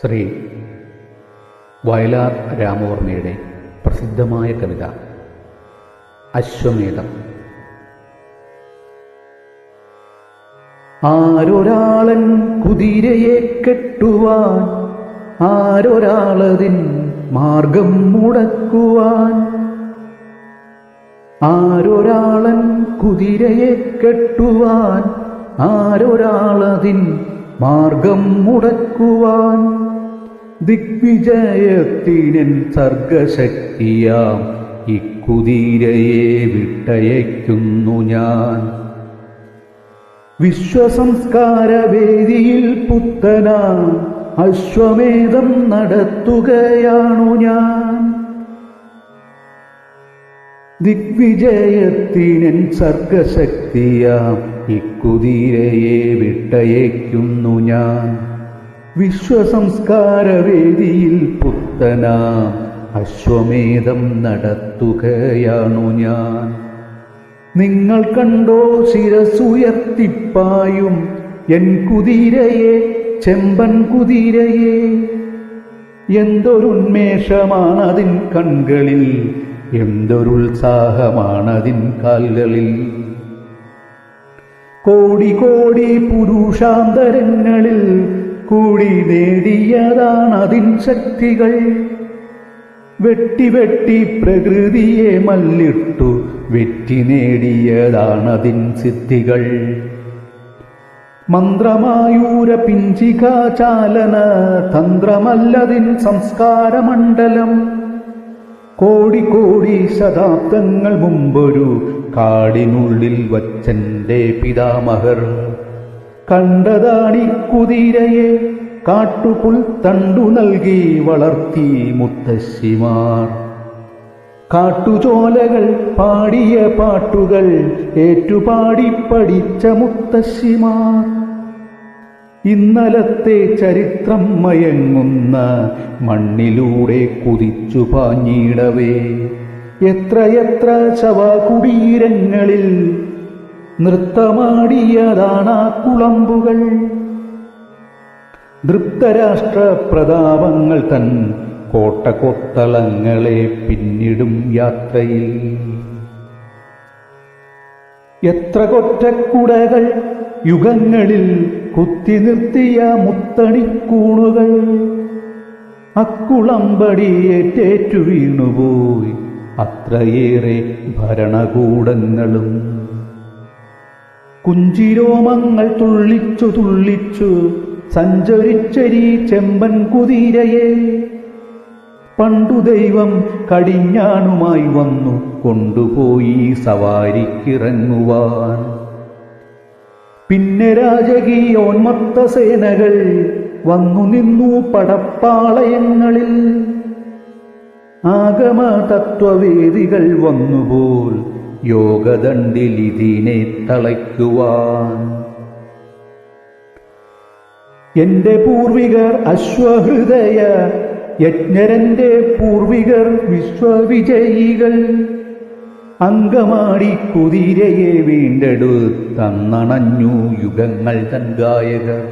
ശ്രീ വയലാർ രാമവർമ്മയുടെ പ്രസിദ്ധമായ കവിത അശ്വമേധം. ആരൊരാളൻ കുതിരയെ കെട്ടുവാൻ, ആരൊരാളതിൻ മാർഗം മുടക്കുവാൻ. ആരൊരാളൻ കുതിരയെ കെട്ടുവാൻ, ആരൊരാളതിൻ മാർഗം മുടക്കുവാൻ. ദിഗ്വിജയത്തിനൻ സർഗശക്തിയാം ഇക്കുതിരയെ വിട്ടയയ്ക്കുന്നു ഞാൻ. വിശ്വസംസ്കാരവേദിയിൽ പുത്തനാ അശ്വമേധം നടത്തുകയാണു ഞാൻ. ദിഗ്വിജയത്തിനൻ സർഗശക്തിയാം ഇക്കുതിരയെ വിട്ടയയ്ക്കുന്നു ഞാൻ. വിശ്വസംസ്കാരവേദിയിൽ പുത്തനാ അശ്വമേധം നടത്തുകയാണു ഞാൻ. നിങ്ങൾ കണ്ടോ ശിരസുയർത്തിപ്പായും എൻ കുതിരയെ, ചെമ്പൻ കുതിരയെ. എന്തൊരുന്മേഷമാണതിൻ കൺകളിൽ, എന്തൊരുത്സാഹമാണതിൻ കാൽകളിൽ. കോടി കോടി പുരുഷാന്തരങ്ങളിൽ കൂടി നേടിയതാണതിൻ ശക്തികൾ. വെട്ടി വെട്ടി പ്രകൃതിയെ മല്ലിട്ടു വെറ്റി നേടിയതാണതിൻ സിദ്ധികൾ. മന്ത്രമായൂര പിഞ്ചികാചാലന തന്ത്രമല്ലതിൻ സംസ്കാരമണ്ഡലം. കോടി കോടി ശതാബ്ദങ്ങൾ മുമ്പൊരു കാടിനുള്ളിൽ വച്ചെന്റെ പിതാമഹർ കണ്ടതാണി കുതിരയെ. കാട്ടുപുൽ തണ്ടു നൽകി വളർത്തി മുത്തശ്ശിമാർ. കാട്ടുചോലകൾ പാടിയ പാട്ടുകൾ ഏറ്റുപാടി പഠിച്ച മുത്തശ്ശിമാർ. ഇന്നലത്തെ ചരിത്രം മയങ്ങുന്ന മണ്ണിലൂടെ കുതിച്ചു പാഞ്ഞിടവേ എത്രയെത്ര ശവകുടീരങ്ങളിൽ നൃത്തമാടിയതാണാ കുളമ്പുകൾ. ദൃപ്തരാഷ്ട്ര പ്രതാപങ്ങൾ തൻ കോട്ടകൊത്തളങ്ങളെ പിന്നിടും യാത്രയിൽ. എത്ര കൊറ്റക്കുടകൾ യുഗങ്ങളിൽ കുത്തി നിർത്തിയ മുത്തണിക്കൂണുകൾ. അക്കുളമ്പടിയേറ്റേറ്റു വീണുപോയി അത്രയേറെ ഭരണകൂടങ്ങളും. കുഞ്ചിരോമങ്ങൾ തുള്ളിച്ചു തുള്ളിച്ചു സഞ്ചരിച്ചരീ ചെമ്പൻ കുതിരയെ. പണ്ടു ദൈവം കടിഞ്ഞാണുമായി വന്നു കൊണ്ടുപോയി സവാരിക്കിറങ്ങുവാൻ. പിന്നെ രാജകീയോന്മത്ത സേനകൾ വന്നു നിന്നു പടപ്പാളയങ്ങളിൽ. ആഗമ തത്വവേദികൾ വന്നുപോൽ യോഗദണ്ഡിലിതിനെ തളയ്ക്കുവാൻ. എന്റെ പൂർവികർ അശ്വഹൃദയ യജ്ഞരന്റെ പൂർവികർ വിശ്വവിജയികൾ. അങ്കമാടി കുതിരയെ വീണ്ടെടുത്തന്നണഞ്ഞു യുഗങ്ങൾ തൻ ഗായകർ.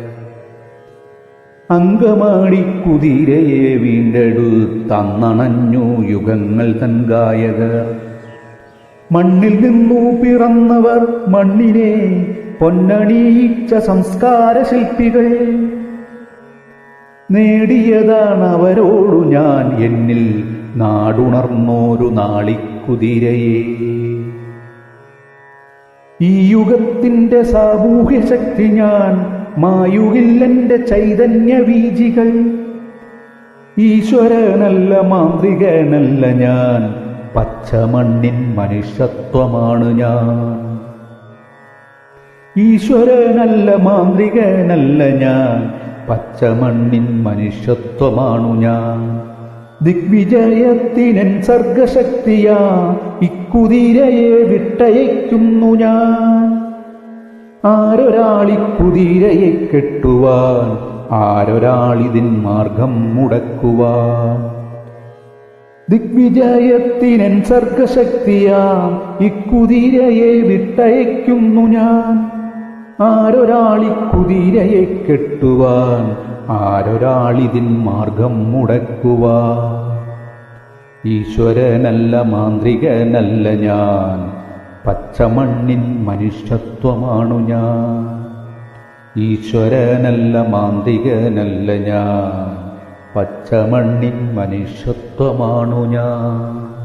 അങ്കമാടി കുതിരയെ വീണ്ടെടുത്തന്നണഞ്ഞു യുഗങ്ങൾ തൻ ഗായകർ. മണ്ണിൽ നിന്നു പിറന്നവർ മണ്ണിനെ പൊന്നണിയിച്ച സംസ്കാര ശില്പികൾ. നേടിയതാണവരോടു ഞാൻ എന്നിൽ നാടുണർന്നോരു നാളിക്കുതിരയെ. ഈ യുഗത്തിന്റെ സാമൂഹ്യ ശക്തി ഞാൻ മായുകില്ലെന്റെ ചൈതന്യ വീജികൾ. ഈശ്വരനല്ല മാന്ത്രികനല്ല ഞാൻ, പച്ചമണ്ണിൻ മനുഷ്യത്വമാണ് ഞാൻ. ഈശ്വരനല്ല മാന്ത്രികനല്ല ഞാൻ, പച്ചമണ്ണിൻ മനുഷ്യത്വമാണു ഞാൻ. ദിഗ്വിജയത്തിനൻ സർഗശക്തിയാ ഇക്കുതിരയെ വിട്ടയയ്ക്കുന്നു ഞാൻ. ആരൊരാളിക്കുതിരയെ കെട്ടുവാൻ, ആരൊരാളിതിൻ മാർഗം മുടക്കുവാൻ. ദിഗ്വിജയത്തിനൻ സർഗശക്തിയാ ഇക്കുതിരയെ വിട്ടയയ്ക്കുന്നു ഞാൻ. ആരൊരാളിക്കുതിരയെ കെട്ടുവാൻ, ആരൊരാളിതിൻ മാർഗം മുടക്കുവാൻ. ഈശ്വരനല്ല മാന്ത്രികനല്ല ഞാൻ, പച്ചമണ്ണിൻ മനുഷ്യത്വമാണു ഞാൻ. ഈശ്വരനല്ല മാന്ത്രികനല്ല ഞാൻ, പച്ചമണ്ണിൻ മനുഷ്യത്വമാണു ഞാൻ.